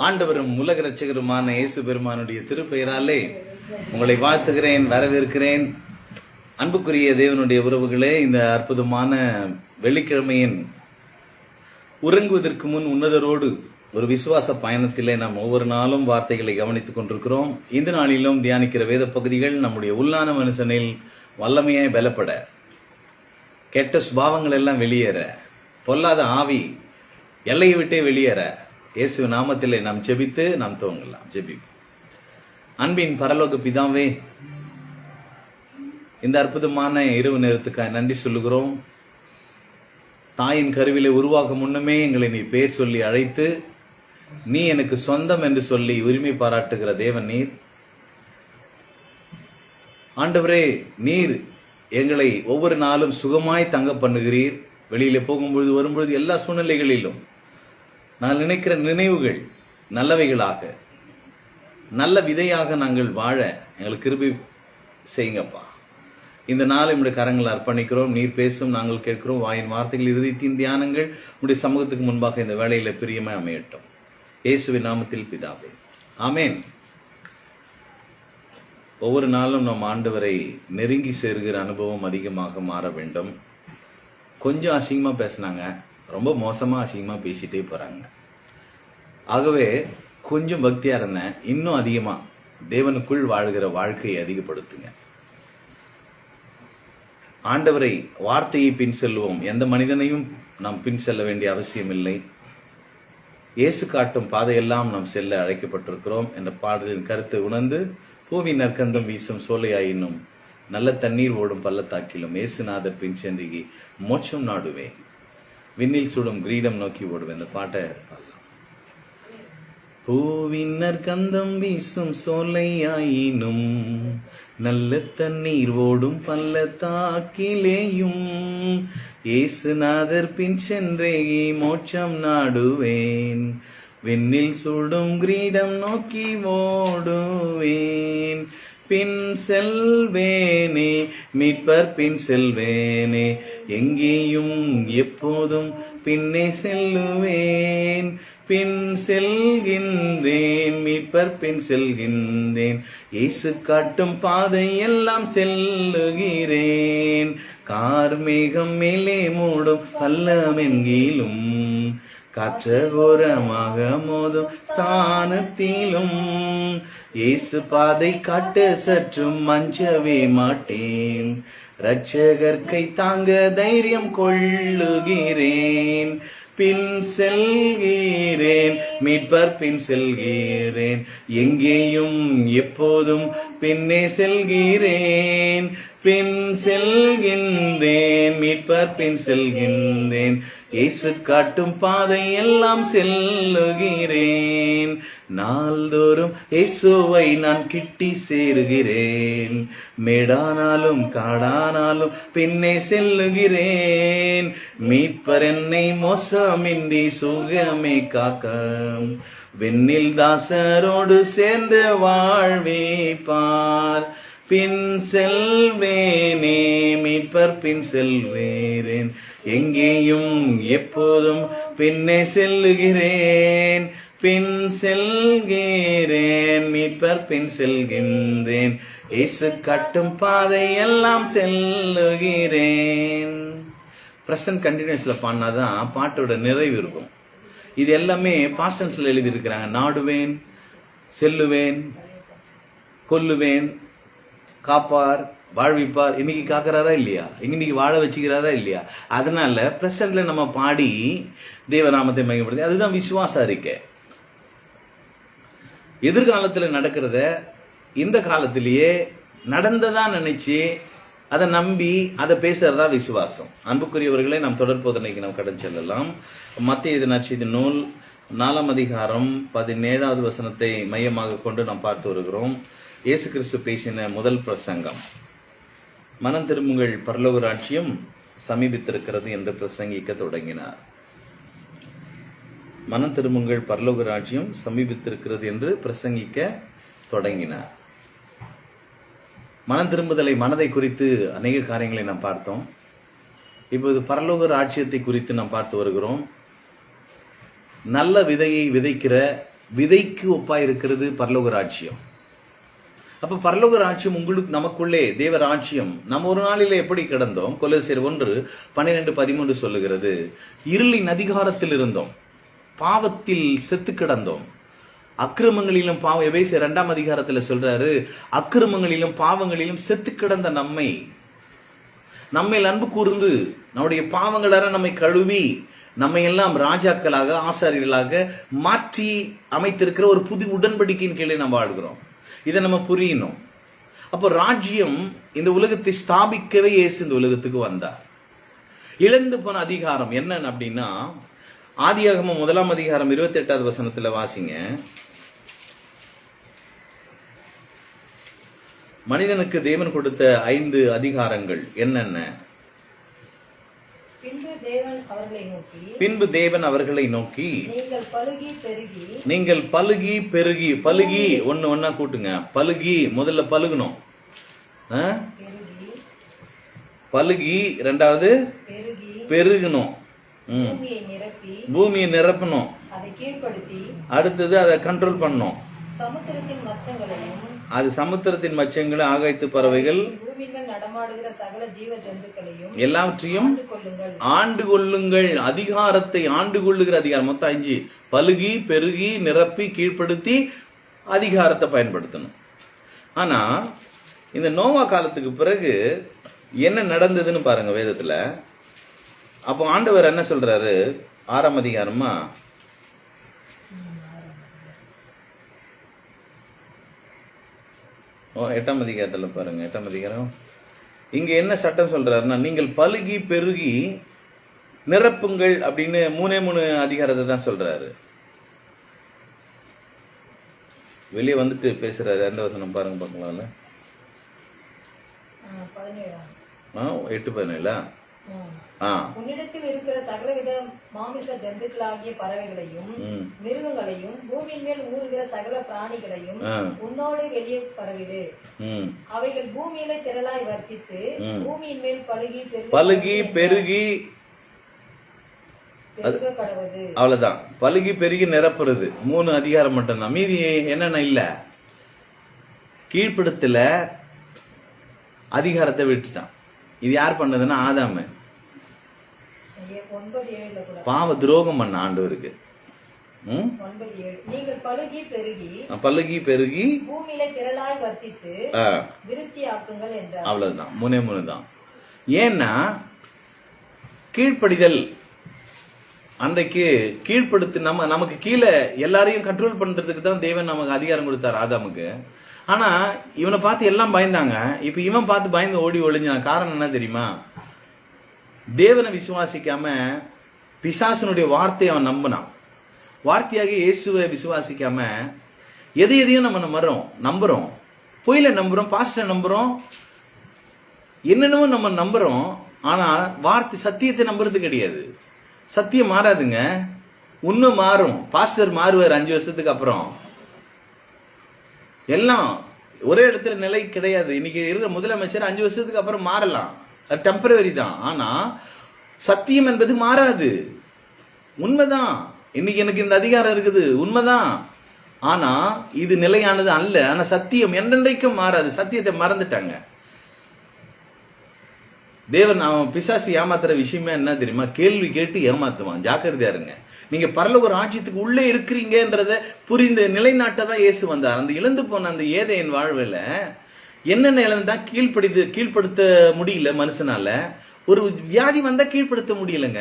ஆண்டவரும் உலக இரட்சகருமான இயேசு பெருமானுடைய திருப்பெயராலே உங்களை வாழ்த்துகிறேன், வரவேற்கிறேன். அன்புக்குரிய தேவனுடைய உறவுகளே, இந்த அற்புதமான வெள்ளிக்கிழமையின் உறங்குவதற்கு முன் உன்னதரோடு ஒரு விசுவாச பயணத்திலே நாம் ஒவ்வொரு நாளும் வார்த்தைகளை கவனித்துக் கொண்டிருக்கிறோம். இந்த நாளிலும் தியானிக்கிற வேத பகுதிகள் நம்முடைய உள்ளான மனுஷனில் வல்லமையாய் பலப்பட, கெட்ட சுபாவங்கள் எல்லாம் வெளியேற, பொல்லாத ஆவி எல்லையை விட்டே வெளியேற இயேசு நாமத்திலே நாம் ஜெபித்து நாம் துவங்கலாம். ஜெபிப்போம். அன்பின் பரலோக பிதாவே, இந்த அற்புதமான இரவு நேரத்துக்காக நன்றி சொல்லுகிறோம். தாயின் கருவிலே உருவாகும் முன்னமே எங்களை நீ பேர் சொல்லி அழைத்து, நீ எனக்கு சொந்தம் என்று சொல்லி உரிமை பாராட்டுகிற தேவன் நீர். ஆண்டவரே, நீர் எங்களை ஒவ்வொரு நாளும் சுகமாய் தங்க பண்ணுகிறீர். வெளியில போகும்பொழுது வரும்பொழுது எல்லா சூழ்நிலைகளிலும் நான் நினைக்கிற நினைவுகள் நல்லவைகளாக, நல்ல விதையாக நாங்கள் வாழ எங்களுக்கு கிருபை செய்யுங்கப்பா. இந்த நாள் நம்முடைய கரங்களை அர்ப்பணிக்கிறோம். நீர் பேசும், நாங்கள் கேட்கிறோம். வாயின் வார்த்தைகள், இருதயத்தின் தியானங்கள் உடைய சமூகத்துக்கு முன்பாக இந்த வேளையில பிரியமாய் அமையட்டும். இயேசுவின் நாமத்தில் பிதாவே, ஆமென். ஒவ்வொரு நாளும் நம் ஆண்டவரை நெருங்கி சேர்கிற அனுபவம் அதிகமாக மாற வேண்டும். கொஞ்சம் அசிங்கமா பேசினாங்க, ரொம்ப மோசமா அசிங்கமா பேசிட்டே போறாங்க. ஆகவே கொஞ்சம் பக்தியா இருந்தேன், இன்னும் அதிகமா தேவனுக்குள் வாழ்கிற வாழ்க்கையை அதிகப்படுத்துங்க. ஆண்டவரை வார்த்தையை பின் செல்வோம். எந்த மனிதனையும் நாம் பின் செல்ல வேண்டிய அவசியம் இல்லை. இயேசு காட்டும் பாதையெல்லாம் நாம் செல்ல அழைக்கப்பட்டிருக்கிறோம் என்ற பாடலின் கருத்தை உணர்ந்து, பூவின் நற்கந்தம் வீசும் சோலையாயினும் நல்ல தண்ணீர் ஓடும் பள்ளத்தாக்கிலும் இயேசுநாதர் பின் சென்றி மோட்சம் நாடுவேன், விண்ணில் சுடும் கிரீடம் நோக்கி ஓடுவேன். இந்த பாட்டை பாடலாம். பூவின் நற்கந்தம் வீசும் சோலையாயினும் நல்ல தண்ணீர் ஓடும் பள்ளத்தாக்கிலேயும் இயேசுநாதர் பின் சென்றே மோட்சம் நாடுவேன், விண்ணில் சுடும் கிரீடம் நோக்கி ஓடுவேன். பின் செல்வேனே மீட்பர் பின் செல்வேனே, எங்கேயும் எப்போதும் பின்னே செல்லுவேன். பின் செல்கின்றேன், மீட்பர் பின் செல்கின்றேன், இயேசு காட்டும் பாதை எல்லாம் செல்லுகிறேன். கார்மேகம் மேலே மூடும் பள்ளமெங்கிலும், காற்றகோரமாக மோதும் ஸ்தானத்திலும் இயேசு பாதை காட்ட சற்றும் மஞ்சவே மாட்டேன். இரட்சகர் கை தாங்க தைரியம் கொள்ளுகிறேன். பின் செல்கிறேன், மீட்பர் பின் செல்கிறேன், எங்கேயும் எப்போதும் பின்னே செல்கிறேன். பின் செல்கின்றேன், மீட்பர் பின் செல்கின்றேன், இயேசு காட்டும் பாதை எல்லாம் செல்லுகிறேன். நாள்தோறும் இயேசுவை நான் கிட்டி சேருகிறேன். மேடானாலும் காடானாலும் பின்னே செல்லுகிறேன். மீட்பர் என்னை மோசமின்றி சுகமே காக்க, விண்ணில் தாசரோடு சேர்ந்து வாழ்விப்பார். பின் செல்வேனே, மீட்பர் பின் செல்வேன், எங்கேயும் எப்போதும் பின்னே செல்லுகிறேன். பின் செல்கிறேன், மீட்பர் பின் செல்கின்றேன், இயேசு காட்டும் பாதை எல்லாம் செல்லுகிறேன். பிரசன்ட் கண்டினியூஸ்ல பாடினாதான் பாட்டோட நிறைவு இருக்கும். இது எல்லாமே பாஸ்ட் டென்ஸ்ல எழுதி இருக்கிறாங்க. நாடுவேன், செல்லுவேன், கொல்லுவேன், காப்பார், வாழ்விப்பார். இன்னைக்கு காக்கிறாரா இல்லையா? இன்னைக்கு வாழ வச்சுக்கிறாரா இல்லையா? அதனால பிரசன்ட்ல நம்ம பாடி தேவநாமத்தை மகிமைப்படுத்தி, அதுதான் விசுவாச அறிக்கை. எதிர்காலத்துல நடக்கிறத இந்த காலத்திலேயே நடந்ததா நினைச்சு அதை நம்பி அதை பேசுறதா விசுவாசம். அன்புக்குரியவர்களே, நாம் தொடர் போதனைக்கு நாம் கடன் செல்லலாம். மத்தேயு நற்செய்தி நூல் 4ஆம் அதிகாரம் 17வது வசனத்தை மையமாக கொண்டு நாம் பார்த்து வருகிறோம். இயேசு கிறிஸ்து பேசின முதல் பிரசங்கம், மனம் திரும்புங்கள், பரலோக ராஜ்யம் சமீபித்திருக்கிறது என்று பிரசங்கிக்க தொடங்கினார். மனம் திரும்புங்கள், பரலோக ராஜ்யம் சமீபித்திருக்கிறது என்று பிரசங்கிக்க தொடங்கினார். மனம் திரும்புதலை, மனதை குறித்து அநேக காரியங்களை நாம் பார்த்தோம். இப்போது பரலோக ராஜ்யத்தை குறித்து நாம் பார்த்து வருகிறோம். நல்ல விதையை விதைக்கிற விதைக்கு ஒப்பா இருக்கிறது பரலோக ராஜ்யம். அப்ப பரலோக ராஜ்யம் உங்களுக்கு நமக்குள்ளே தேவ ராஜ்யம். நம்ம ஒரு நாளிலே எப்படி கிடந்தோம்? கொலோசியர் 1:12-13 சொல்லுகிறது, இருளின் அதிகாரத்தில் இருந்தோம், பாவத்தில் செத்து கிடந்தோம், அக்கிரமங்களிலும் பாவம். எபேசியர் 2ஆம் அதிகாரத்துல சொல்றாரு, அக்கிரமங்களிலும் பாவங்களிலும் செத்து கிடந்த நம்மை அன்பு கூர்ந்து நம்முடைய பாவங்கள நம்மை கழுவி நம்மை எல்லாம் ராஜாக்களாக ஆசாரியர்களாக மாற்றி அமைத்திருக்கிற ஒரு புது உடன்படிக்கையின் கீழே நம்ம வாழ்கிறோம். இதை நம்ம புரியணும். அப்போ ராஜ்யம் இந்த உலகத்தை ஸ்தாபிக்கவே இயேசு இந்த உலகத்துக்கு வந்தார். இழந்து போன அதிகாரம் என்னன்னு அப்படின்னா, ஆதியாகமம் 1ஆம் அதிகாரம் 28வது வசனத்துல வாசிங்க. மனிதனுக்கு தேவன் கொடுத்த 5 அதிகாரங்கள் என்னென்ன? பின்பு தேவன் அவர்களை நோக்கி நீங்கள் பலுகி பெருகி, பலுகி ஒன்னா கூட்டுங்க, பலுகி முதல்ல பலுகணும், பலுகி இரண்டாவது பெருகணும், பூமியை நிரப்பணும், அடுத்தது அதை கண்ட்ரோல் பண்ணணும், அது சமுத்திரத்தின் மச்சங்களை, ஆகாயத்து பறவைகள் எல்லாவற்றையும் ஆண்டு கொள்ளுங்கள். அதிகாரத்தை ஆண்டு கொள்ளுகிற அதிகாரம் மொத்தம் 5. பலுகி பெருகி நிரப்பி கீழ்ப்படுத்தி அதிகாரத்தை பயன்படுத்தணும். ஆனா இந்த நோவா காலத்துக்கு பிறகு என்ன நடந்ததுன்னு பாருங்க வேதத்துல. அப்போ ஆண்டவர் என்ன சொல்றாரு? 6ஆம் அதிகாரமா 8ஆம் அதிகாரத்துல பாருங்க. 8ஆம் அதிகாரம் இங்க என்ன சட்டம் சொல்றாருன்னா, நீங்கள் பலுகி பெருகி நிரப்புங்கள் அப்படின்னு 3 அதிகாரத்தை தான் சொல்றாரு. வெளியே வந்துட்டு பேசுறாரு. அந்த வசனம் பாருங்க பார்க்கலாம்ல. 8:17. உன்னிடத்தில் இருக்கிற சகலவித மாமிச ஜந்துக்களாகிய பறவைகளையும் மிருகங்களையும் பூமியின் மேல் ஊறுகிற சகல பிராணிகளையும் உன்னோடு வெளியே பரவிடு. அவைகள் பூமியில திரளாய் வர்த்தித்து பூமியின் மேல் பலுகி பெருகி கடவுது. அவ்வளவுதான். பலுகி பெருகி நிரப்புறது 3 அதிகாரம் மட்டும்தான். மீதி என்னென்ன இல்ல. கீழ்ப்படுத்தல அதிகாரத்தை விட்டுட்டான். இது யார் பண்ணதுன்னா ஆதாம. பாவ துரோகம் பண்ண ஆண்டவருக்கு. பலுகி பெருகி அவ்வளவுதான். 3 தான். ஏன்னா கீழ்ப்படிதல். அன்றைக்கு கீழ்ப்படுத்து நமக்கு கீழே எல்லாரையும் கண்ட்ரோல் பண்றதுக்கு தான் தேவன் நமக்கு அதிகாரம் கொடுத்தார் ஆதாமுக்கு. ஆனா இவனை பார்த்து எல்லாம் பயந்தாங்க. இப்ப இவன் பார்த்து பயந்து ஓடி ஒளிஞ்சான். காரணம் என்ன தெரியுமா? தேவனை விசுவாசிக்காம பிசாசனுடைய வார்த்தையை அவன் நம்பினான். வார்த்தையாக இயேசுவை விசுவாசிக்காம எதையும் நம்ம நம்புறோம். பொய்ல நம்புறோம், பாஸ்டர் நம்புறோம், என்னென்னமோ நம்ம நம்புறோம். ஆனா வார்த்தை சத்தியத்தை நம்புறது கிடையாது. சத்தியம் மாறாதுங்க, உண்மை மாறும். பாஸ்டர் மாறுவார் 5 வருஷத்துக்கு அப்புறம். எல்லாம் ஒரே இடத்துல நிலை கிடையாது. இன்னைக்கு இருக்கிற முதலமைச்சர் 5 வருஷத்துக்கு அப்புறம் மாறலாம், அது டெம்பரவரி தான். ஆனா சத்தியம் என்பது மாறாது, உண்மைதான். இன்னைக்கு எனக்கு இந்த அதிகாரம் இருக்குது, உண்மைதான். ஆனா இது நிலையானது அல்ல. ஆனா சத்தியம் என்றென்றைக்கும் மாறாது. சத்தியத்தை மறந்துட்டாங்க. தேவன் அவன் பிசாசு ஏமாத்துற விஷயமே என்ன தெரியுமா? கேள்வி கேட்டு ஏமாத்துவான். ஜாக்கிரதையா இருங்க. நீங்க பரலோக ராஜ்யத்துக்கு உள்ளே இருக்கிறீங்கன்றத புரிந்து நிலைநாட்டதான் இயேசு வந்தார். அந்த இழந்து போன அந்த ஏதேன் வாழ்வுல என்னென்ன இழந்தா கீழ்ப்படுத்த முடியல மனுஷனால. ஒரு வியாதி வந்தா கீழ்ப்படுத்த முடியலங்க.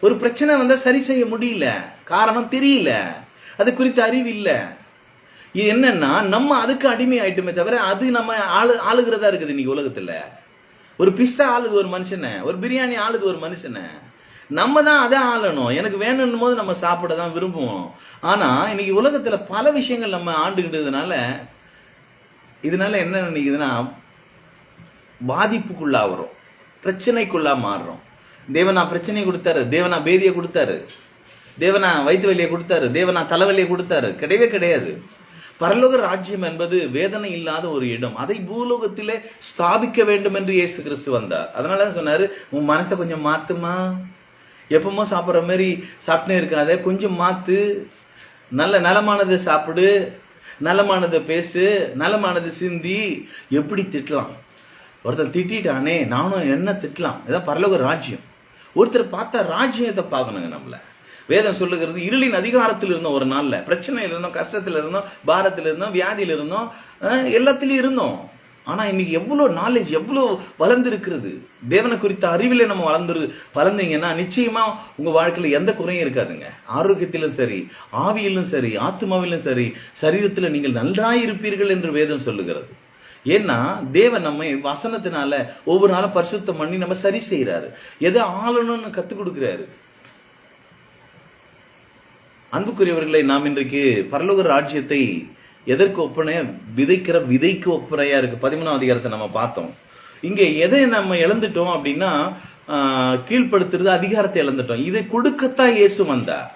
ஒரு பிரச்சனை வந்தா சரி செய்ய முடியல. காரணம் தெரியல, அது குறித்த அறிவு இல்ல. இது என்னன்னா நம்ம அதுக்கு அடிமை ஆயிட்டுமே தவிர அது நம்ம ஆளுகிறதா இருக்குது. இன்னைக்கு உலகத்துல ஒரு பிஸ்தா ஆளுது ஒரு மனுஷனை, ஒரு பிரியாணி ஆளுது ஒரு மனுஷனை. நம்ம தான் அதை ஆளணும். எனக்கு வேணும் போது நம்ம சாப்பிட தான் விரும்புவோம். ஆனா இன்னைக்கு உலகத்துல பல விஷயங்கள் நம்ம ஆண்டுகிட்டதுனால இதனால என்ன நினைக்குதுன்னா பாதிப்புக்குள்ளா வரும், பிரச்சனைக்குள்ளா மாறுறோம். தேவனா பிரச்சனையை கொடுத்தாரு, தேவனா பேதியை கொடுத்தாரு, தேவனா வயிற்று வலியை கொடுத்தாரு, தேவனா தலைவலியை கொடுத்தாரு. கிடையவே கிடையாது. பரலோக ராஜ்யம் என்பது வேதனை இல்லாத ஒரு இடம். அதை பூலோகத்திலே ஸ்தாபிக்க வேண்டும் என்று இயேசு கிறிஸ்து வந்தார். அதனாலதான் சொன்னாரு, உன் மனசை கொஞ்சம் மாத்துமா, எப்பவுமோ சாப்பிட்ற மாதிரி சாப்பிட்டே இருக்காத, கொஞ்சம் மாத்து. நல்ல நலமானதை சாப்பிடு, நலமானதை பேசு, நலமானது சிந்தி. எப்படி திட்டலாம்? ஒருத்தர் திட்டானே, நானும் என்ன திட்டலாம்? இதான் பரலோக ராஜ்யம். ஒருத்தர் பார்த்தா ராஜ்யத்தை பார்க்கணுங்க. நம்மள வேதம் சொல்லுகிறது, இருளின் அதிகாரத்தில் இருந்தோம், ஒரு நாள்ல பிரச்சனையில இருந்தோம், கஷ்டத்துல இருந்தோம், பாரத்தில் இருந்தோம், வியாதியில இருந்தோம், எல்லாத்திலயும் இருந்தோம். ஆனா இன்னைக்கு எவ்வளவு நாலேஜ், எவ்வளவு வளர்ந்து இருக்கிறது. தேவனை குறித்த அறிவில நம்ம வளர்ந்தீங்கன்னா நிச்சயமா உங்க வாழ்க்கையில எந்த குறையும் இருக்காதுங்க. ஆரோக்கியத்திலும் சரி, ஆவியிலும் சரி, ஆத்மாவிலும் சரி, சரீரத்துல நீங்கள் நன்றாய் இருப்பீர்கள் என்று வேதம் சொல்லுகிறது. ஏன்னா தேவன் நம்மை வசனத்தினால ஒவ்வொரு நாளும் பரிசுத்தம் பண்ணி நம்ம சரி செய்யறாரு. எதை ஆளணும்னு கத்துக் கொடுக்கிறாரு. அன்புக்குரியவர்களை, நாம் இன்றைக்கு பரலோக ராஜ்யத்தை எதற்கு ஒப்பனையா? விதைக்கிற விதைக்கு ஒப்பனையா இருக்கு. 13ஆம் அதிகாரத்தை நம்ம பார்த்தோம். இங்க எதை நம்ம இழந்துட்டோம் அப்படின்னா, கீழ்ப்படுத்துறது அதிகாரத்தை இழந்துட்டோம். இதை கொடுக்கத்தான் இயேசு வந்தார்.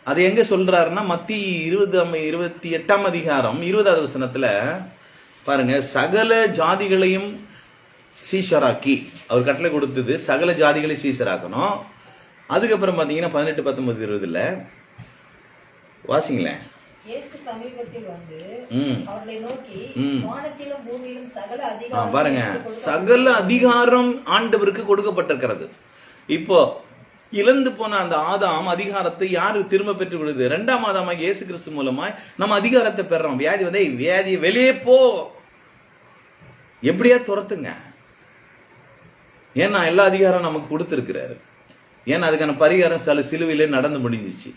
அதை எங்க சொல்றாருன்னா, மத்திய 28ஆம் அதிகாரம் 20வது வசனத்துல பாருங்க, சகல ஜாதிகளையும் சீஷராக்கி, அவர் கட்டளை கொடுத்தது சகல ஜாதிகளையும் சீஷராக்கணும். அதுக்கப்புறம் பாத்தீங்கன்னா 18, 19, 20ல வாசிங்களேன். இயேசு சமீபத்தில் வந்து அவர்களை நோக்கி, வானத்திலும் பூமியிலும் சகல அதிகாரம், பாருங்க, சகல அதிகாரம் ஆண்டவருக்கு கொடுக்கப்பட்டிருக்கிறது. இப்போ இழந்து போன அந்த ஆதாம் அதிகாரத்தை யாரு திரும்ப பெற்று விடுது? 2ஆம் ஆதாமாகிய இயேசு கிறிஸ்து மூலமாய் நம்ம அதிகாரத்தை பெறோம். வியாதி வந்து, வியாதி வெளியே போ, எப்படியா துரத்துங்க. ஏன்னா எல்லா அதிகாரம் நமக்கு கொடுத்திருக்கிறாரு. ஏன்னா அதுக்கான பரிகாரம் சிலுவையிலே நடந்து முடிஞ்சிச்சு.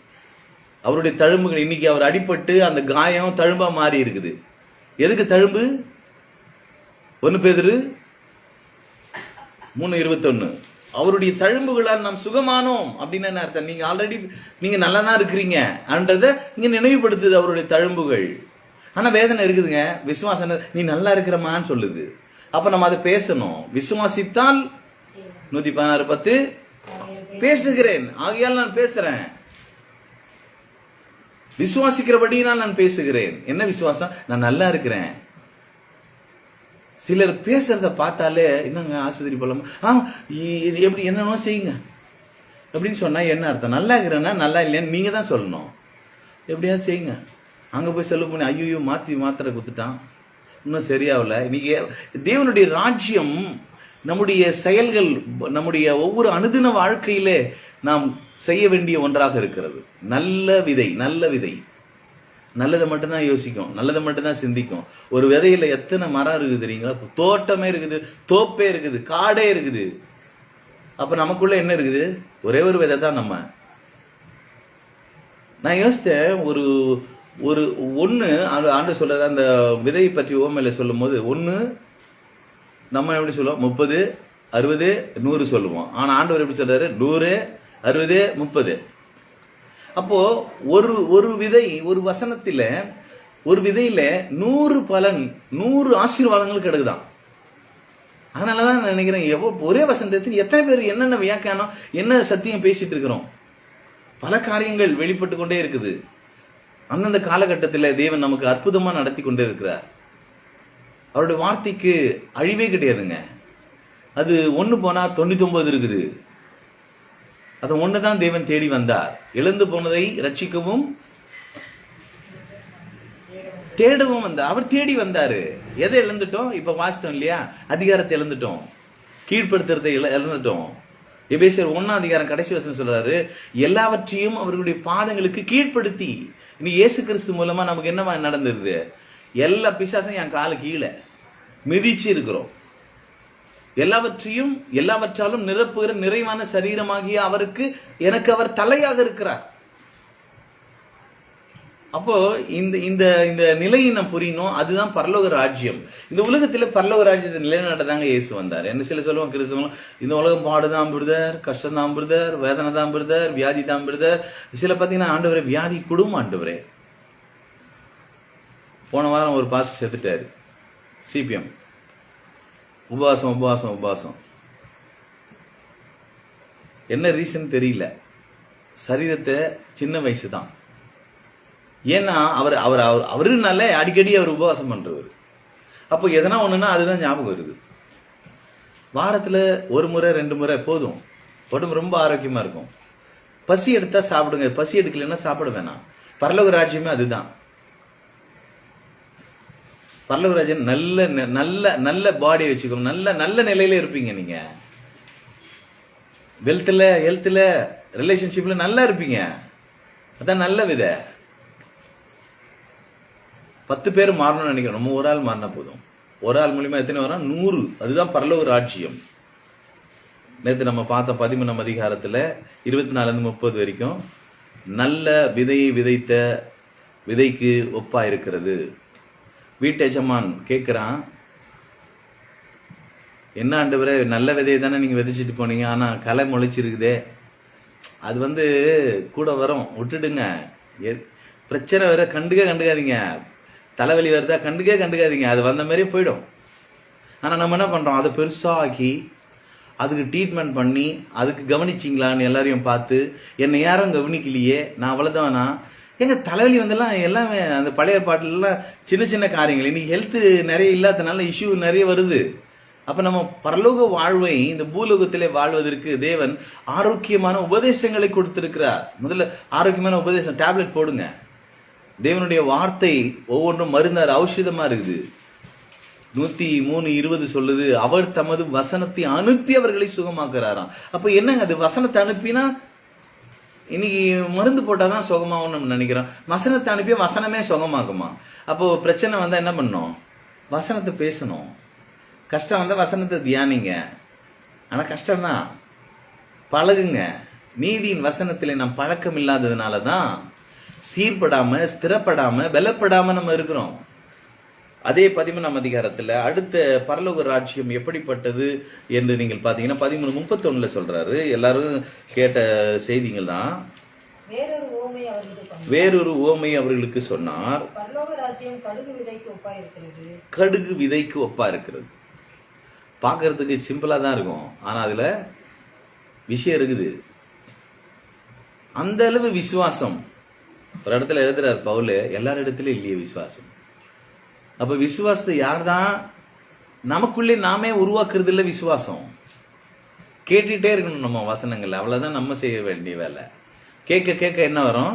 அவருடைய தழும்புகள், இன்னைக்கு அவர் அடிபட்டு அந்த காயம் தழும்பா மாறி இருக்குது. எதுக்கு தழும்பு? 1 பேதுரு 3:21. அவருடைய தழும்புகளால் நாம் சுகமானோம் அப்படின்னு என்ன அர்த்தம்? நீங்க ஆல்ரெடி நீங்க நல்லா தான் இருக்கிறீங்க என்றதை இங்க நினைவுபடுத்துது அவருடைய தழும்புகள். ஆனா வேதனை இருக்குதுங்க. விசுவாசம் நீ நல்லா இருக்கிறமான்னு சொல்லுது. அப்ப நம்ம அதை பேசணும். விசுவாசித்தால் 116:10 பேசுகிறேன், ஆகையால் நான் பேசுறேன். விசுவாசிக்கிறபடியினால் நான் பேசுகிறேன். என்ன விசுவாசம்? நான் நல்லா இருக்கிறேன். சிலர் பேசுறத பார்த்தாலே, என்னங்க ஆஸ்பத்திரி போலாமா, எப்படி என்னன்னோ செய்யுங்க அப்படின்னு சொன்னா என்ன அர்த்தம்? நல்லா இருக்கிறேன்னா நல்லா இல்லையான்னு நீங்க தான் சொல்லணும். எப்படியாவது செய்யுங்க. அங்க போய் செலவு பண்ணி ஐயோ மாத்திரை குத்துட்டான், இன்னும் சரியாகல. இன்னைக்கு தேவனுடைய ராஜ்யம் நம்முடைய செயல்கள், நம்முடைய ஒவ்வொரு அனுதின வாழ்க்கையிலே நாம் செய்ய வேண்டிய ஒன்றாக இருக்கிறது. நல்ல விதை, நல்ல விதை நல்லதை மட்டும்தான் யோசிக்கும், நல்லதை மட்டும்தான் சிந்திக்கும். ஒரு விதையில எத்தனை மரம் இருக்குது தெரியுங்களா? தோட்டமே இருக்குது, தோப்பே இருக்குது, காடே இருக்குது. அப்ப நமக்குள்ள என்ன இருக்குது? ஒரே ஒரு விதை தான். நம்ம நான் யோசித்தேன், ஒன்னு ஆண்டு சொல்ற அந்த விதை பற்றி ஓமையில சொல்லும் போது, ஒன்னு நம்ம எப்படி சொல்லுவோம்? 30, 60, 100 சொல்லுவோம். ஆனா ஆண்டவர் எப்படி சொல்றாரு? 100, 60, 30. அப்போ ஒரு விதை, ஒரு வசனத்தில, ஒரு விதையில 100 பலன், 100 ஆசீர்வாதங்கள் கிடைக்குதான். அதனாலதான் நான் நினைக்கிறேன், ஒரே வசனத்தில் எத்தனை பேர் என்னென்ன வியாக்கியானம், என்ன சத்தியம் பேசிட்டு இருக்கிறோம். பல காரியங்கள் வெளிப்பட்டு கொண்டே இருக்குது. அந்தந்த காலகட்டத்தில் தேவன் நமக்கு அற்புதமா நடத்தி கொண்டே இருக்கிறார். அவருடைய வார்த்தைக்கு அழிவே கிடையாதுங்க. அது 1 போனா 99 இருக்குது. அது ஒண்ணுதான் தேவன் தேடி வந்தார். இழந்து போனதை ரட்சிக்கவும் தேடவும் வந்தார். அவர் தேடி வந்தாரு. எதை இழந்துட்டோம்? இப்ப வாசித்தோம் இல்லையா? அதிகாரத்தை இழந்துட்டோம், கீழ்ப்படுத்துறதை இழந்துட்டோம். எபேசியர் 1ஆம் அதிகாரம் கடைசி வசனம் சொல்றாரு, எல்லாவற்றையும் அவர்களுடைய பாதங்களுக்கு கீழ்ப்படுத்தி. இனி இயேசு கிறிஸ்து மூலமா நமக்கு என்ன நடந்தது? எல்லா பிசாசும் என் காலு கீழே மிதிச்சு இருக்கிறோம். எல்லாவற்றையும் எல்லாவற்றாலும் நிரப்புகிற நிறைவான சரீரமாகிய அவருக்கு எனக்கு அவர் தலையாக இருக்கிறார். அப்போ இந்த நிலையை நாம் புரியணும். அதுதான் பரலோக ராஜ்யம். இந்த உலகத்துல பரலோக ராஜ்யத்தை நிலைநாட்டதாங்க இயேசு வந்தார். என்ன சில சொல்லுவாங்க, கிறிஸ்தவங்களும் இந்த உலகம் பாடுதான் பிரதர், கஷ்டம் தான் பிரதர், வேதனை தான் பிரதர், வியாதி தான் பிரதர். சில பாத்தீங்கன்னா, ஆண்டவரே வியாதி குடும்பம் ஆண்டவரே. போன வாரம் ஒரு பாஸ்டர் செத்துட்டாரு. சிபிஎம் உபவாசம். என்ன ரீசன் தெரியல. சரீரத்தை சின்ன வயசு தான். ஏன்னா அவருனால அடிக்கடி அவர் உபவாசம் பண்றவர். அப்போ எதனா ஒண்ணுன்னா அதுதான் ஞாபகம் வருது. வாரத்துல 1 முறை 2 முறை போதும், உடம்பு ரொம்ப ஆரோக்கியமா இருக்கும். பசி எடுத்தா சாப்பிடுங்க, பசி எடுக்கலன்னா சாப்பிட வேணாம். பரலோக ராஜ்யமே அதுதான். பரலோக ராஜ்யம் நல்ல நல்ல நல்ல பாடி வச்சுக்கோங்க, நல்ல நல்ல நிலையில இருப்பீங்க. நீங்க வெல்த்ல, ஹெல்த்ல, ரிலேஷன்ஷிப்ல நல்லா இருப்பீங்க. அதான் நல்ல வித. 10 பேர் மாறணும்னு நினைக்கிறோம், நம்ம ஒரு ஆள் மாறினா போதும். ஒரு ஆள் மூலியமா எத்தனை வரும்? 100. அதுதான் பரலோக ராஜ்யம். நேற்று நம்ம பார்த்த 13ஆம் அதிகாரத்துல 24-30 வரைக்கும் நல்ல விதையை விதைத்த விதைக்கு ஒப்பா இருக்கிறது. வீட்டு எஜமான் கேட்கிறான், என்ன ஆண்டவரே, நல்ல விதையை தானே நீங்க விதைச்சிட்டு போனீங்க, ஆனா களை முளைச்சிருக்குதே. அது கூட வரும், விட்டுடுங்க. பிரச்சனை வேற கண்டுக்காதீங்க. தலைவலி வருதா கண்டுக்காதீங்க. அது வந்த மாதிரியே போயிடும். ஆனா நம்ம என்ன பண்றோம், அதை பெருசாக்கி அதுக்கு ட்ரீட்மெண்ட் பண்ணி அதுக்கு கவனிச்சிங்களான்னு எல்லாரையும் பார்த்து, என்னை யாரும் கவனிக்கலையே, நான் அவ்வளவுதானா. எங்க தலைவலி வந்தெல்லாம் எல்லாமே அந்த பழைய பாட்டுலாம் சின்ன சின்ன காரியங்கள். இன்னைக்கு ஹெல்த் நிறைய இல்லாதனால இஷ்யூ நிறைய வருது. அப்ப நம்ம பரலோக வாழ்வை இந்த பூலோகத்திலே வாழ்வதற்கு தேவன் ஆரோக்கியமான உபதேசங்களை கொடுத்திருக்கிறார். முதல்ல ஆரோக்கியமான உபதேசம், டேப்லெட் போடுங்க. தேவனுடைய வார்த்தை ஒவ்வொன்றும் மருந்தார், ஔஷதமா இருக்குது. 103:20 சொல்லுது, அவர் தமது வசனத்தை அனுப்பி அவர்களை சுகமாக்குறாராம். அப்ப என்னங்க அது? வசனத்தை அனுப்பினா இன்னைக்கு மருந்து போட்டாதான் சுகமாகும் நம்ம நினைக்கிறோம். வசனத்தை அனுப்பி வசனமே சுகமாக்குமா? அப்போ பிரச்சனை வந்தா என்ன பண்ணணும்? வசனத்தை பேசணும். கஷ்டம் வந்தா வசனத்தை தியானிங்க. ஆனா கஷ்டம்தான், பழகுங்க. நீதியின் வசனத்திலே நாம் பழக்கம் இல்லாததுனாலதான் சீர்படாம, ஸ்திரப்படாம, பலப்படாம நம்ம இருக்கிறோம். அதே 13ஆம் அதிகாரத்துல அடுத்த பரலோக ராஜ்யம் எப்படிப்பட்டது என்று நீங்கள் பாத்தீங்கன்னா 13:31 சொல்றாரு. எல்லாரும் கேட்ட செய்திகள் தான். வேறொரு ஓமை அவர்களுக்கு சொன்னார், பரலோக ராஜ்யம் கடுகு விதைக்கு ஒப்பா இருக்கிறது. கடுகு விதைக்கு ஒப்பா இருக்கிறது. பாக்குறதுக்கு சிம்பிளா தான் இருக்கும், ஆனா அதுல விஷயம் இருக்குது. அந்த அளவு விசுவாசம் ஒரு இடத்துல எழுதுறாரு பவுல், எல்லாரிடத்திலும் இல்லையே விசுவாசம். அப்ப விசுவாசத்தை யார்தான் நமக்குள்ளே நாமே உருவாக்குறது இல்ல. விசுவாசம் கேட்டுட்டே இருக்கணும் நம்ம வசனங்கள், அவ்வளவுதான் நம்ம செய்ய வேண்டிய வேலை. கேட்க கேட்க என்ன வரும்?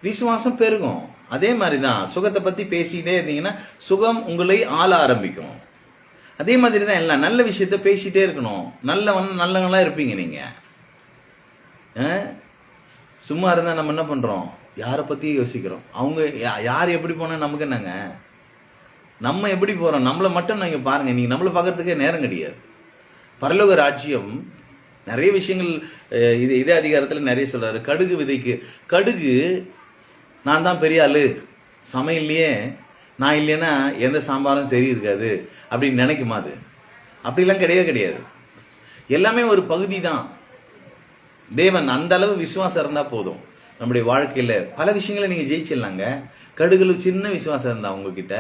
விசுவாசம் பெருகும். அதே மாதிரிதான் சுகத்தை பத்தி பேசிட்டே இருந்தீங்கன்னா சுகம் உங்களை ஆள ஆரம்பிக்கும். அதே மாதிரிதான் எல்லாம் நல்ல விஷயத்த பேசிட்டே இருக்கணும். நல்லவங்களா இருப்பீங்க நீங்க. சும்மா இருந்தா நம்ம என்ன பண்றோம்? யாரை பத்தியும் யோசிக்கிறோம். அவங்க யார் எப்படி போனா நமக்கு என்னங்க? நம்ம எப்படி போறோம்? நம்மளை மட்டும் நீங்க பாருங்க. நீங்க நம்மளை பார்க்கறதுக்கே நேரம் கிடையாது. பரலோக ராஜ்யம் நிறைய விஷயங்கள் இதே அதிகாரத்துல நிறைய சொல்றாரு. கடுகு விதைக்கு, கடுகு நான் தான் பெரிய ஆளு, சமையல்லையே நான் இல்லைன்னா எந்த சாம்பாரும் சரி இருக்காது அப்படின்னு நினைக்குமா? அது அப்படிலாம் கிடையாது. எல்லாமே ஒரு பகுதி தான். தேவன் அந்த அளவு விசுவாசம் இருந்தா போதும். நம்முடைய வாழ்க்கையில பல விஷயங்களை நீங்க ஜெயிச்சிடலாங்க. கடுகுல சின்ன விசுவாசம் இருந்தா உங்ககிட்ட.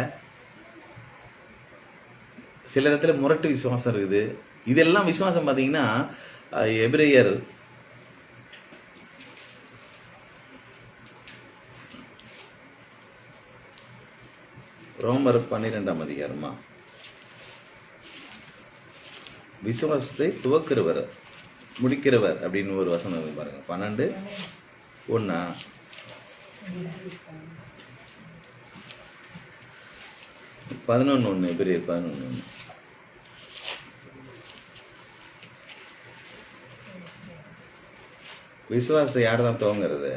சில இடத்துல முரட்டு விசுவாசம் இருக்குது. இதெல்லாம் விசுவாசம் பாத்தீங்கன்னா எபிரேயர் ரோமர் 12ஆம் அதிகாரமா, விசுவாசத்தை துவக்கிறவர் முடிக்கிறவர் அப்படின்னு ஒரு வசனம் பாருங்க. 12:1 11:1 எபிரேயர் 11:1. விசுவாசத்தை யார் தான் துவங்கிறது?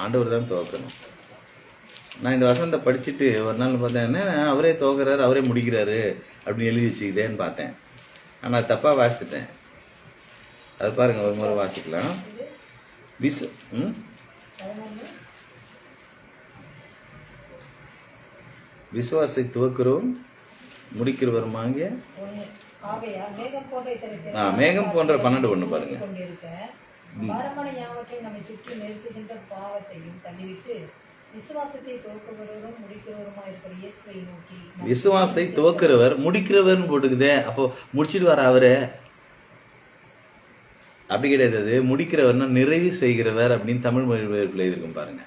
ஆண்டவர் தான் துவக்கணும். நான் இந்த வசனத்தை படிச்சுட்டு ஒரு நாள் பார்த்தேன், அவரே துவக்கிறாரு அவரே முடிக்கிறாரு அப்படின்னு எழுதி வச்சுக்கிதேன்னு பார்த்தேன். ஆனா தப்பா வாசித்துட்டேன். அது பாருங்க, ஒரு முறை வாசிக்கலாம். விசுவாசத்தை துவக்கிறோம் முடிக்கிறவருமாகிய மேகம் போன்ற 12:1 பாருங்க. விசுவாசத்தை துவக்கிறவர் முடிக்கிறவர் போட்டுக்குதே. அப்போ முடிச்சிட்டு வர அவரு அப்படி கிடையாது. முடிக்கிறவர்னா நிறைவு செய்கிறவர் அப்படின்னு தமிழ் மொழிபெயர்ப்புல இருக்கும் பாருங்க.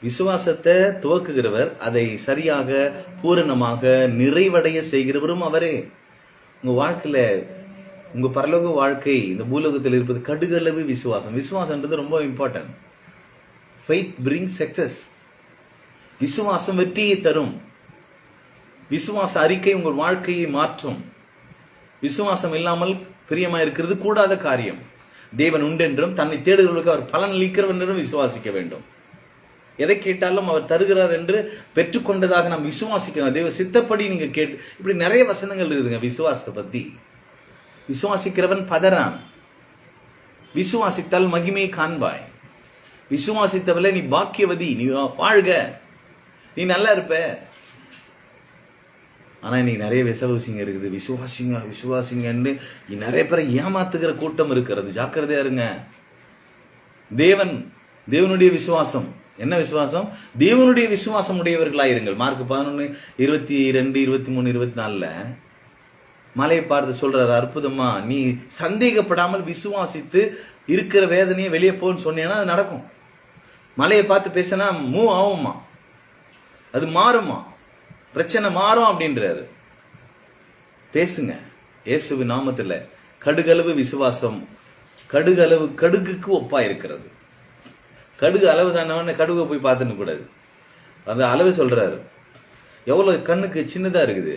விசுவாசத்தை துவக்குகிறவர், அதை சரியாக பூரணமாக நிறைவடைய செய்கிறவரும் அவரே. உங்க வாழ்க்கையில, உங்க பரலோக வாழ்க்கை இந்த பூலோகத்தில் இருப்பது கடுகளவு விசுவாசம். விசுவாசம்ன்றது ரொம்ப இம்பார்ட்டன்ட். faith brings success. விசுவாசம் வெற்றியை தரும். விசுவாச அறிக்கை உங்கள் வாழ்க்கையை மாற்றும். விசுவாசம் இல்லாமல் பிரியமா இருக்கிறது கூடாத காரியம். தேவன் உண்டென்றும் தன்னை தேடுகிறவர்களுக்கு அவர் பலன் அளிக்கிறவர் என்றும் விசுவாசிக்க வேண்டும். எதை கேட்டாலும் அவர் தருகிறார் என்று பெற்றுக்கொண்டதாக நாம் விசுவாசிக்கணும். தேவ சித்தப்படி நீங்க கேட்டு, இப்படி நிறைய வசனங்கள் இருக்குதுங்க விசுவாசத்தை பத்தி. விசுவாசிக்கிறவன் பதறான். விசுவாசித்தால் மகிமையை காண்பாய். விசுவாசித்தவளை நீ பாக்கியவதி, நீ வாழ்க, நீ நல்லா இருப்ப. ஆனா இன்னைக்கு நிறைய விசுவாசிங்க இருக்குது. விசுவாசிங்கன்னு நிறைய பேரை ஏமாத்துகிற கூட்டம் இருக்கிறது. ஜாக்கிரதையா இருங்க. தேவனுடைய விசுவாசம் என்ன விசுவாசம்? தேவனுடைய விசுவாசம் உடையவர்களாயிருங்கள். மார்க் 11:22, 23, 24 மலையை பார்த்து சொல்றாரு, அற்புதமா நீ சந்தேகப்படாமல் விசுவாசித்து இருக்கிற வேதனையை வெளியே போன்னு சொன்னீங்கன்னா அது நடக்கும். மலையை பார்த்து பேசினா மூவ் ஆகுமா, அது மாறுமா, பிரச்சனை மாறும் அப்படின்றாரு. பேசுங்க இயேசுவின் நாமத்துல. கடுகளவு விசுவாசம் கடுகுக்கு ஒப்பா இருக்கிறது. கடுகு அளவு தானே, கடுகை போய் பார்த்துன்னு கூடாது. அந்த அளவு சொல்றாரு. எவ்வளவு கண்ணுக்கு சின்னதா இருக்குது.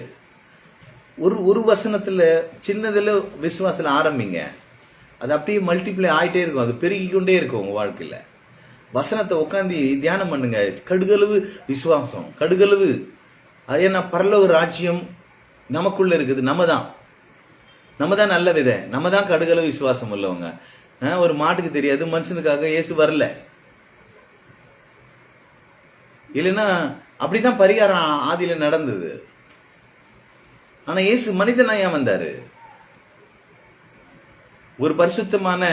ஒரு வசனத்துல சின்னதுல விசுவாசத்துல ஆரம்பிங்க, அது அப்படியே மல்டிப்ளை ஆயிட்டே இருக்கும். அது பெருகிக்கொண்டே இருக்கும் உங்க வாழ்க்கையில. வசனத்தை உட்காந்து தியானம் பண்ணுங்க. கடுகளவு விசுவாசம், கடுகளவு. அது என்ன? பரலோக ராஜ்யம் நமக்குள்ள இருக்குது. நம்ம தான் நல்ல விதை. நம்ம தான் கடுகளவு விசுவாசம் உள்ளவங்க. ஒரு மாட்டுக்கு தெரியாது, மனுஷனுக்காக இயேசு வரல. இல்லைன்னா அப்படிதான் பரிகாரம் ஆதியில நடந்தது. ஆனா இயேசு மனிதனா ஏன் வந்தாரு? ஒரு பரிசுத்தமான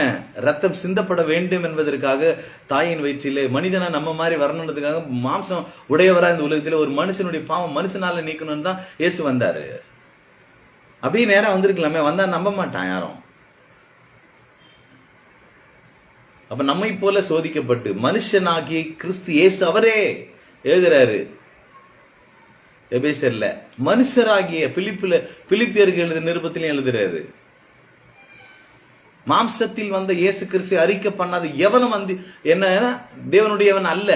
ரத்தம் சிந்தப்பட வேண்டும் என்பதற்காக தாயின் வயிற்றிலே மனிதனா நம்ம மாதிரி வரணுன்றதுக்காக மாம்சம் உடையவரா இந்த உலகத்துல ஒரு மனுஷனுடைய பாவம் மனுஷனால நீக்கணும்னு தான் இயேசு வந்தாரு. அப்படியே நேரம் வந்திருக்கலாமே, வந்தா நம்ப மாட்டான் யாரும். அப்ப நம்மை போல சோதிக்கப்பட்டு மனுஷனாகிய கிறிஸ்து இயேசு அவரே எழுதுறாரு எபேசியர்ல. மனுஷராகிய பிலிப்பியருக்கு எழுத நிருபத்திலும் எழுதுறாரு. மாம்சத்தில் வந்த இயேசு கிறிஸ்து அறிக்கை பண்ணாத எவனும் வந்து என்ன தேவனுடையவன் அல்ல.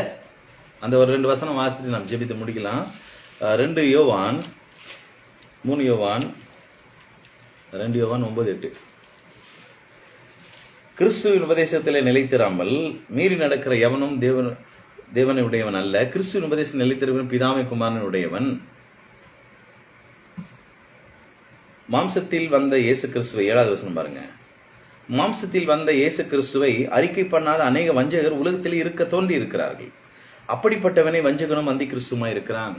அந்த ஒரு 2 வசனம் வாசித்து நாம் ஜெபித்து முடிக்கலாம். 2 யோவான் 9:8. கிறிஸ்துவின் உபதேசத்திலே நிலைத்திராமல் மீறி நடக்கிற எவனும் தேவனை உடையவன் அல்ல. கிறிஸ்துவின் உபதேசம் நிலைத்திருவன் பிதாமை குமாரன் உடையவன். மாம்சத்தில் வந்த இயேசு கிறிஸ்துவை 7வது வசனம் பாருங்க. மாம்சத்தில் வந்த இயேசு கிறிஸ்துவை அறிக்கை பண்ணாத அநேக வஞ்சகர் உலகத்தில் இருக்க தோன்றி இருக்கிறார்கள். அப்படிப்பட்டவனை வஞ்சகனும் அந்தி கிறிஸ்துமா இருக்கிறான்.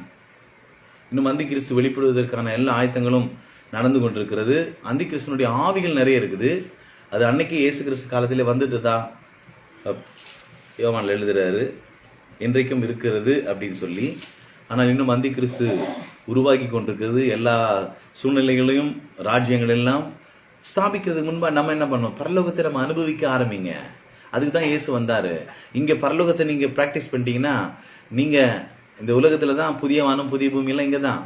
இன்னும் அந்தி கிறிஸ்து வெளிப்படுவதற்கான எல்லா ஆயத்தங்களும் நடந்து கொண்டிருக்கிறது. அந்தி கிறிஸ்துனுடைய ஆவிகள் நிறைய இருக்குது. அது அன்னைக்கு இயேசு கிறிஸ்து காலத்திலே வந்துட்டுதா யோவான்ல எழுதுறாரு. இன்றைக்கும் இருக்கிறது அப்படின்னு சொல்லி. ஆனால் இன்னும் அந்தி கிறிஸ்து உருவாக்கி கொண்டிருக்கிறது. எல்லா சூழ்நிலைகளையும் ராஜ்யங்களெல்லாம் ஸ்தாபிக்கிறதுக்கு முன்பா நம்ம என்ன பண்ணோம்? பரலோகத்தை நம்ம அனுபவிக்க ஆரம்பிங்க. அதுக்கு தான் இயேசு வந்தாரு. இங்க பரலோகத்தை நீங்க பிராக்டிஸ் பண்ணிட்டீங்கன்னா நீங்க இந்த உலகத்துல தான் புதிய வானம் புதிய பூமி எல்லாம் இங்க தான்.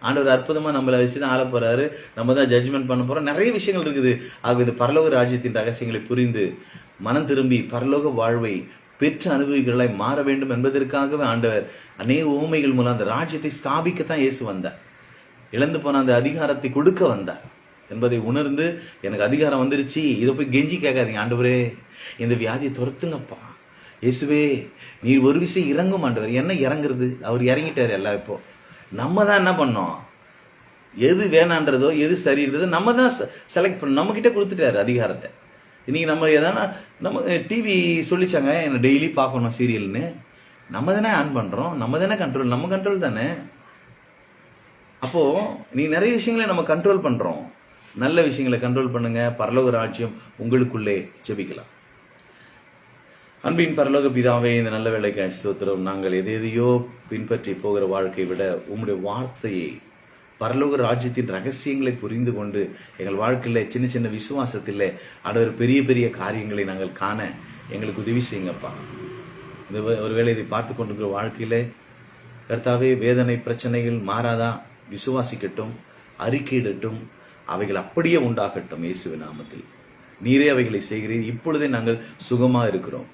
ஆண்டவர் அற்புதமா நம்மளை வச்சுதான் ஆள போறாரு. நம்ம தான் ஜட்ஜ்மெண்ட் பண்ண போறோம். நிறைய விஷயங்கள் இருக்குது. ஆக இது பரலோக ராஜ்யத்தின் ரகசியங்களை புரிந்து மனம் திரும்பி பரலோக வாழ்வை பெற்று அனுபவிகளாய் மாற வேண்டும் என்பதற்காகவே ஆண்டவர் அநேக ஊமைகள் மூலம் அந்த ராஜ்யத்தை ஸ்தாபிக்கத்தான் இயேசு வந்தார். இழந்து போன அந்த அதிகாரத்தை கொடுக்க வந்தார் என்பதை உணர்ந்து, எனக்கு அதிகாரம் வந்துருச்சு, இதை போய் கெஞ்சி கேட்காதீங்க. ஆண்டவரே இந்த வியாதியை துரத்துங்கப்பா, இயேசுவே நீர் ஒரு விஷயம் இறங்கும் ஆண்டவர். என்ன இறங்குறது? அவர் இறங்கிட்டாரு எல்லாம். இப்போ நம்ம தான் என்ன பண்ணோம்? எது வேணான்றதோ எது சரின்றதோ நம்ம தான் செலக்ட் பண்ணோம். நம்ம கிட்ட கொடுத்துட்டாரு அதிகாரத்தை. இன்னைக்கு நம்ம எதனா நம்ம டிவி சொல்லிச்சாங்க என்ன டெய்லி பார்க்கணும் சீரியல்னு, நம்ம தானே ஆன் பண்றோம், நம்ம தானே கண்ட்ரோல், நம்ம கண்ட்ரோல் தானே. அப்போ நீ நிறைய விஷயங்களை நம்ம கண்ட்ரோல் பண்றோம். நல்ல விஷயங்களை கண்ட்ரோல் பண்ணுங்க. பரலோக ராஜ்யம் உங்களுக்குள்ளே ஜெபிக்கலாம். அன்பின் பரலோக பிதாவே, இந்த நல்ல வேலைக்கு ஸ்தோத்திரம். நாங்கள் எதையோ பின்பற்றி போகிற வாழ்க்கையை விட உம்முடைய வார்த்தையை, பரலோக ராஜ்யத்தின் ரகசியங்களை புரிந்து கொண்டு எங்கள் வாழ்க்கையில சின்ன சின்ன விசுவாசத்தில் ஆண்டவர் பெரிய பெரிய காரியங்களை நாங்கள் காண எங்களுக்கு உதவி செய்யுங்கப்பா. இந்த ஒருவேளை இதை பார்த்து கொண்டிருக்கிற வாழ்க்கையில கர்த்தாவே, வேதனை பிரச்சனைகள் மாறாதான், விசுவாசிக்கட்டும், அறிக்கையிடட்டும், அவைகள் அப்படியே உண்டாகட்டும். இயேசுவின் நாமத்தில் நீரே அவைகளை செய்கிறீர். இப்பொழுதே நாங்கள் சுகமா இருக்கிறோம்.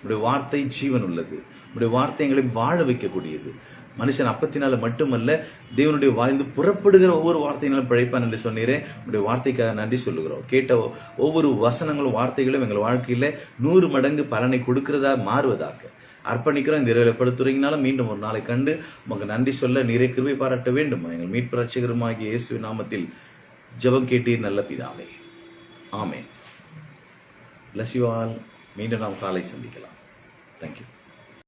உடைய வார்த்தை ஜீவன் உள்ளது. உடைய வார்த்தை எங்களை வாழ வைக்கக்கூடியது. மனுஷன் அப்பத்தினால மட்டுமல்ல, தேவனுடைய வாய்ந்து புறப்படுகிற ஒவ்வொரு வார்த்தையினாலும் பிழைப்பான் என்று சொன்னீரே. உடைய வார்த்தைக்காக நன்றி சொல்லுகிறோம். கேட்ட ஒவ்வொரு வசனங்களும் வார்த்தைகளும் எங்கள் வாழ்க்கையில 100 மடங்கு பலனை கொடுக்கிறதா மாறுவதாக அர்ப்பணிக்கிறோம். இந்த இரவில் படுத்துறீங்கனாலும் மீண்டும் ஒரு நாளை கண்டு உமக்கு நன்றி சொல்ல நீரே கிருபை பாராட்ட வேண்டும். எங்கள் மீட்பு ரட்சகருமாகிய இயேசுவின் நாமத்தில் ஜெபம் கேட்டீர் நல்ல பிதாவே. ஆமென். Bless you all. மீண்டும் நாம் காலை சந்திக்கலாம். தேங்க்யூ.